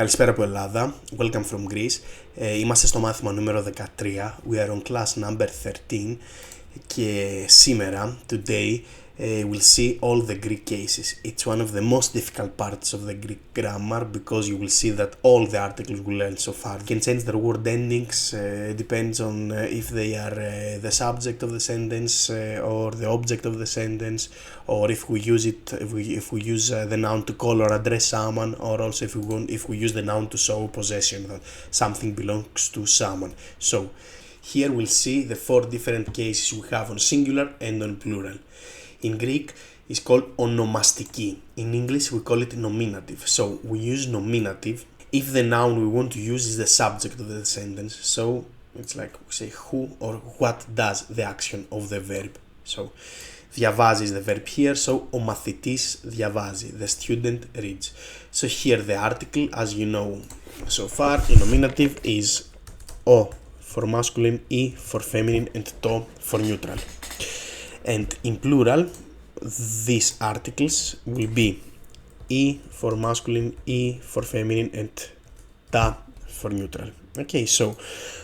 Καλησπέρα από Ελλάδα. Welcome from Greece. Είμαστε στο μάθημα νούμερο 13. We are on class number 13. Και σήμερα, today, we'll see all the Greek cases. It's one of the most difficult parts of the Greek grammar because you will see that all the articles we learned so far can change their word endings. Depends on if they are the subject of the sentence or the object of the sentence, or if we use it, if we use the noun to call or address someone, or also if we use the noun to show possession, that something belongs to someone. So here we'll see the four different cases we have on singular and on plural. In Greek, it's called ονομαστική. In English, we call it nominative. So we use nominative if the noun we want to use is the subject of the sentence. So it's like we say who or what does the action of the verb. So διαβάζει is the verb here. So ο μαθητής διαβάζει. The student reads. So here the article, as you know so far, in nominative is ο for masculine, e for feminine, and to for neutral. And in plural, these articles will be e for masculine, e for feminine, and ta for neutral. Okay, so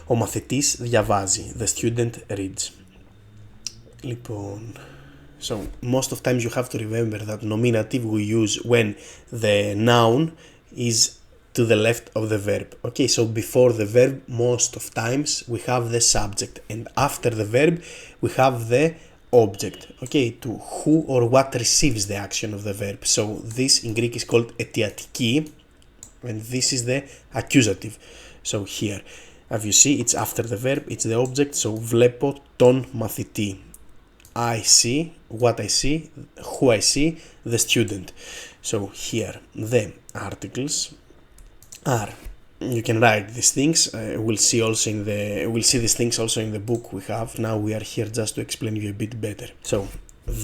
ο μαθητής διαβάζει. The student reads. Λοιπόν, so most of times you have to remember that nominative we use when the noun is to the left of the verb. Okay, so before the verb, most of times we have the subject, and after the verb we have the object. Okay, to who or what receives the action of the verb. So this in Greek is called αιτιατική, and this is the accusative. So here, as you see, it's after the verb, it's the object. So βλέπω τον μαθητή. I see, what I see, who I see, the student. So here, the articles are, you can write these things. We'll see these things also in the book we have. Now we are here just to explain you a bit better. So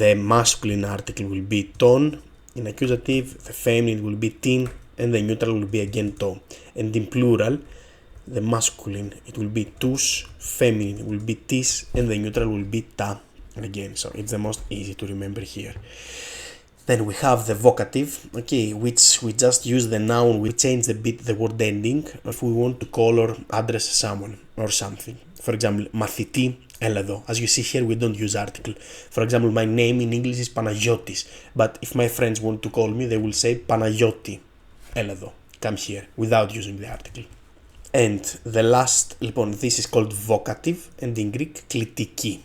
the masculine article will be ton in accusative, the feminine will be tin, and the neutral will be again to. And in plural, the masculine it will be tous, feminine will be tis, and the neutral will be ta again. So it's the most easy to remember here. Then we have the vocative, okay, which we just use the noun, we change a bit the word ending if we want to call or address someone or something. For example, μαθητή, έλα εδώ. As you see here, we don't use article. For example, my name in English is Panagiotis, but if my friends want to call me, they will say Παναγιώτη, έλα εδώ, come here, without using the article. And the last, λοιπόν, this is called vocative, and in Greek, κλητική.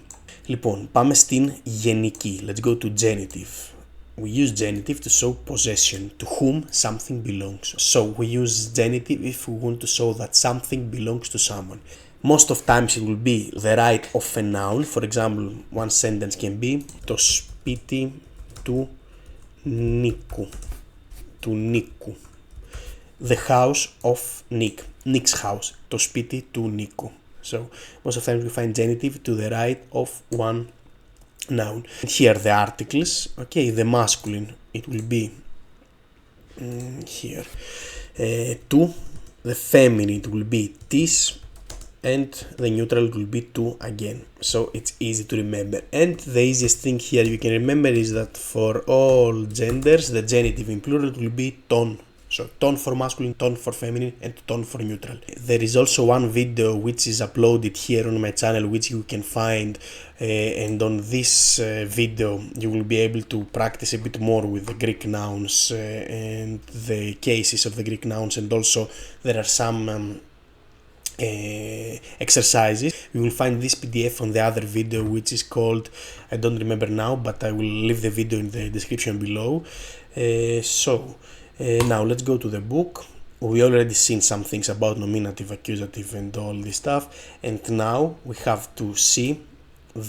Λοιπόν, πάμε στην γενική. Let's go to genitive. We use genitive to show possession, to whom something belongs. So we use genitive if we want to show that something belongs to someone. Most of times it will be the right of a noun. For example, one sentence can be το σπίτι του Νίκου. Του Νίκου. The house of Nick. Nick's house. Το σπίτι του Νίκου. So most of the time we find genitive to the right of one noun. And here the articles, okay, the masculine it will be here to, the feminine it will be tis, and the neutral will be to again. So it's easy to remember. And the easiest thing here you can remember is that for all genders the genitive in plural will be ton. So ton for masculine, ton for feminine, and ton for neutral. There is also one video which is uploaded here on my channel which you can find, and on this video you will be able to practice a bit more with the Greek nouns and the cases of the Greek nouns, and also there are some exercises. You will find this PDF on the other video which is called, I don't remember now, but I will leave the video in the description below. Now let's go to the book. We already seen some things about nominative, accusative, and all this stuff, and now we have to see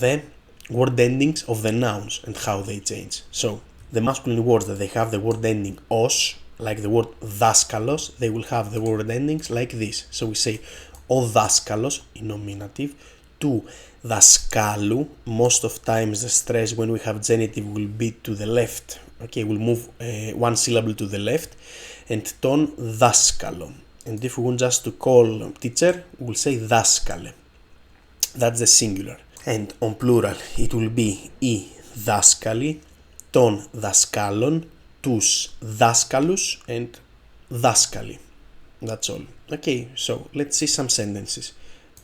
the word endings of the nouns and how they change. So the masculine words that they have the word ending os, like the word δάσκαλος, they will have the word endings like this. So we say ο δάσκαλος in nominative, του δασκάλου. Most of times the stress when we have genitive will be to the left. Okay, we'll move one syllable to the left, and τον δάσκαλο. And if we want just to call teacher, we'll say δάσκαλε. That's the singular. And on plural, it will be οι δάσκαλοι, των δασκάλων, τους δάσκαλους, and δάσκαλοι. That's all. Okay, so let's see some sentences.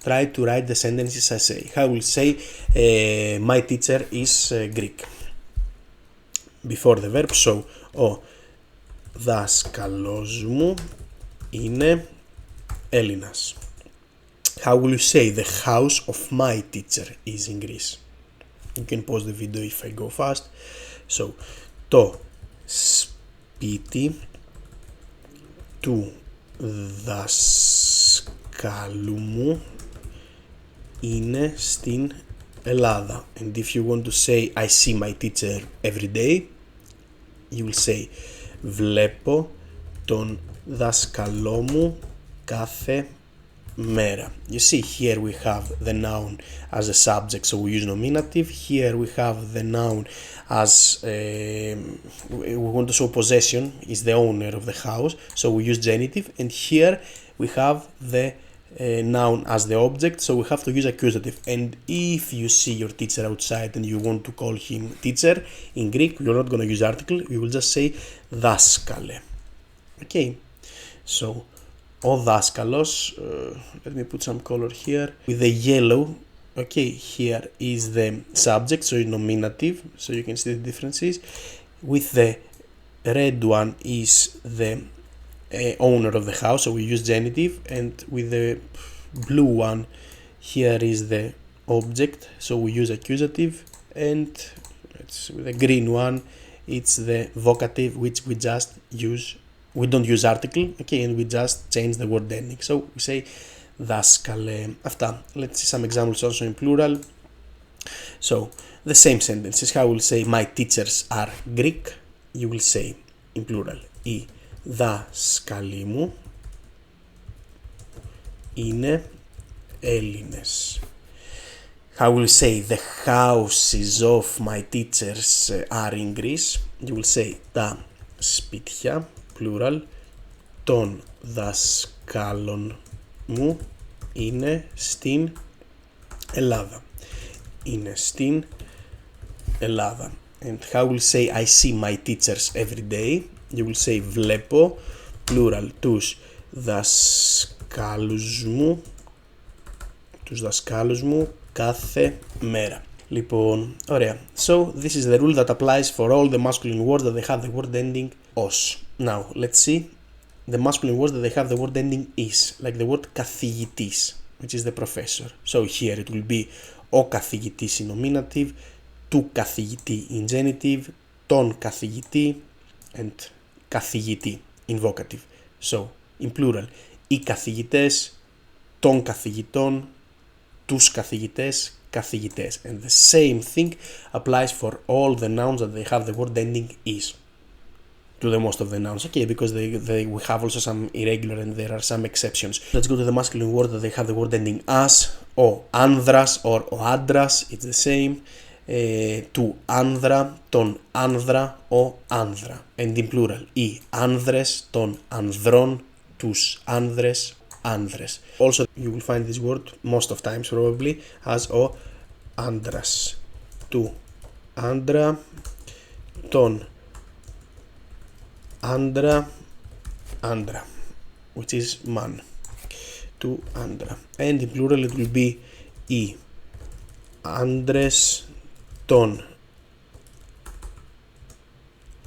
Try to write the sentences I say. I will say my teacher is Greek. Before the verb, so ο δάσκαλος μου είναι Έλληνας. How will you say the house of my teacher is in Greece? You can pause the video if I go fast. So, το σπίτι του δασκάλου μου είναι στην Ελλάδα. And if you want to say I see my teacher every day, you will say βλέπω τον δάσκαλό μου κάθε μέρα. You see, here we have the noun as a subject, so we use nominative. Here we have the noun as we want to show possession is the owner of the house, so we use genitive. And here we have the noun as the object, so we have to use accusative. And if you see your teacher outside and you want to call him teacher, in Greek you're not going to use article, you will just say δάσκαλε. Okay, so ο δάσκαλος, let me put some color here with the yellow. Okay, here is the subject, so it's nominative, so you can see the differences. With the red one is the owner of the house, so we use genitive. And with the blue one, here is the object, so we use accusative. And with the green one, it's the vocative, which we just use. We don't use article, okay, and we just change the word ending. So we say δάσκαλε. Αυτά. Let's see some examples also in plural. So the same sentences. How will say my teachers are Greek? You will say in plural οι δάσκαλοι μου είναι Έλληνες. How will say the houses of my teachers are in Greece? You will say τα σπίτια, plural, των δασκάλων μου είναι στην Ελλάδα. Είναι στην Ελλάδα. And how will say I see my teachers every day? You will say βλέπω, plural, τους δασκάλους μου κάθε μέρα. Λοιπόν, ωραία. So, this is the rule that applies for all the masculine words that they have the word ending os. Now, let's see the masculine words that they have the word ending is, like the word καθηγητής, which is the professor. So, here it will be ο καθηγητής in nominative, του καθηγητή in genitive, τον καθηγητή, and καθηγητή in vocative. So, in plural, οι καθηγητές, των καθηγητών, τους καθηγητές, καθηγητές. And the same thing applies for all the nouns that they have the word ending is. To the most of the nouns, okay, because we have also some irregular and there are some exceptions. Let's go to the masculine word that they have the word ending as, ο άνδρας or ο άντρας, it's the same. Του άνδρα, τον άνδρα, ο άνδρα. And in plural, οι άνδρες, των ανδρών, τους άνδρες, άνδρες. Also, you will find this word most of times probably as ο άντρας. Του άντρα, τον άντρα, άντρα, which is man. Του άντρα. And in plural it will be οι άντρες των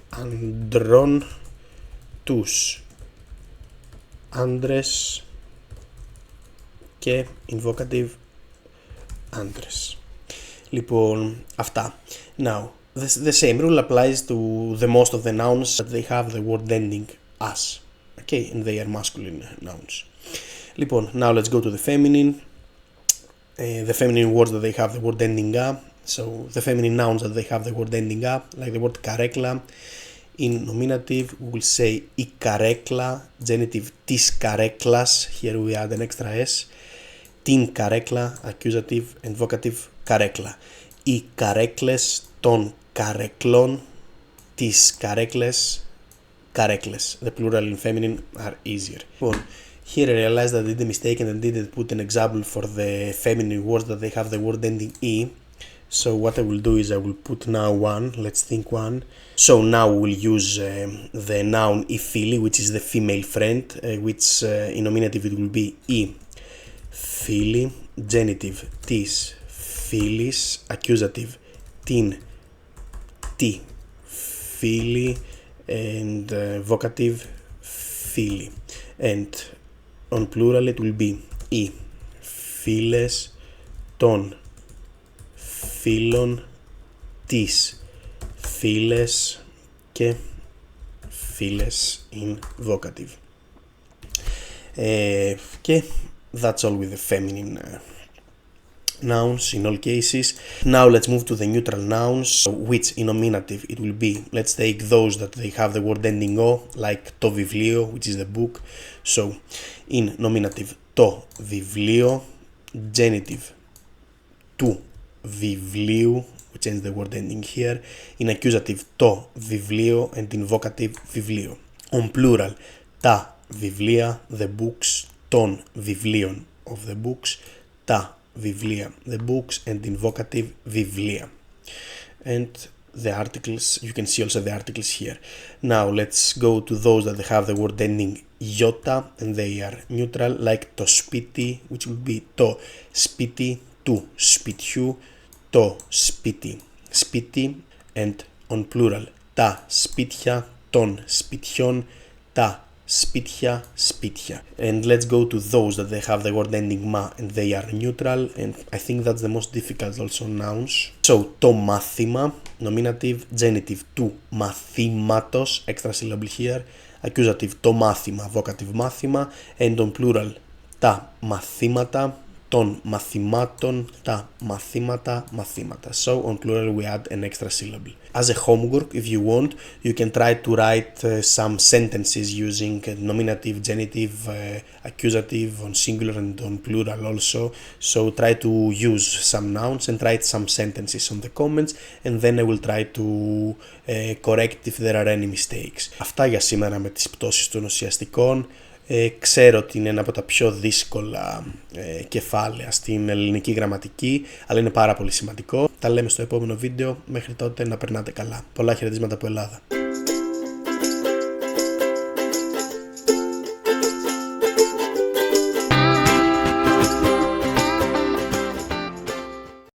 ανδρών, τους άντρες και in vocative άντρες. Λοιπόν, αυτά. Now, the same rule applies to the most of the nouns that they have the word ending as. Okay, and they are masculine nouns. Λοιπόν, now let's go to the feminine. The feminine words that they have the word ending a. So, the feminine nouns that they have the word ending a, like the word καρέκλα. In nominative, we will say η καρέκλα, genitive της καρέκλας. Here we add an extra s. Την καρέκλα, accusative, and vocative καρέκλα. Οι καρέκλες των καρέκλων, τις καρέκλες, καρέκλες. The plural in feminine are easier. Well, here I realized that I did a mistake and I didn't put an example for the feminine words that they have the word ending e. So what I will do is I will put now one. Let's think one. So now we'll use the noun η φίλη, which is the female friend, which in nominative it will be η φίλη, genitive της φίλης, accusative την τη φίλη, and vocative φίλη. And on plural it will be οι φίλες των φίλων της φίλες και φίλες in vocative. Και that's all with the feminine nouns in all cases. Now let's move to the neutral nouns, which in nominative it will be, let's take those that they have the word ending o, like το βιβλίο, which is the book. So in nominative το βιβλίο, genitive του βιβλίου, we change the word ending here, in accusative το βιβλίο, and in vocative βιβλίο. On plural τα βιβλία, the books, των βιβλίων, of the books, τα βιβλία, the books, and in vocative βιβλία. And the articles, you can see also the articles here. Now let's go to those that have the word ending iota and they are neutral, like το σπίτι, which will be το σπίτι, του σπιτιού, το σπίτι, σπίτι, and on plural τα σπίτια, των σπιτιών, τα σπίτια, σπίτια. And let's go to those that they have the word ending ma and they are neutral, and I think that's the most difficult also nouns. So το μάθημα, nominative, genitive του μαθήματος, extra syllable here, accusative το μάθημα, vocative μάθημα, and on plural τα μαθήματα, των μαθημάτων, τα μαθήματα, μαθήματα. So on plural we add an extra syllable. As a homework, if you want, you can try to write some sentences using nominative, genitive, accusative, on singular and on plural also. So try to use some nouns and write some sentences on the comments, and then I will try to correct if there are any mistakes. Αυτά για σήμερα με τις πτώσεις των ουσιαστικών. Ξέρω ότι είναι ένα από τα πιο δύσκολα κεφάλαια στην ελληνική γραμματική, αλλά είναι πάρα πολύ σημαντικό. Τα λέμε στο επόμενο βίντεο. Μέχρι τότε να περνάτε καλά. Πολλά χαιρετίσματα από Ελλάδα.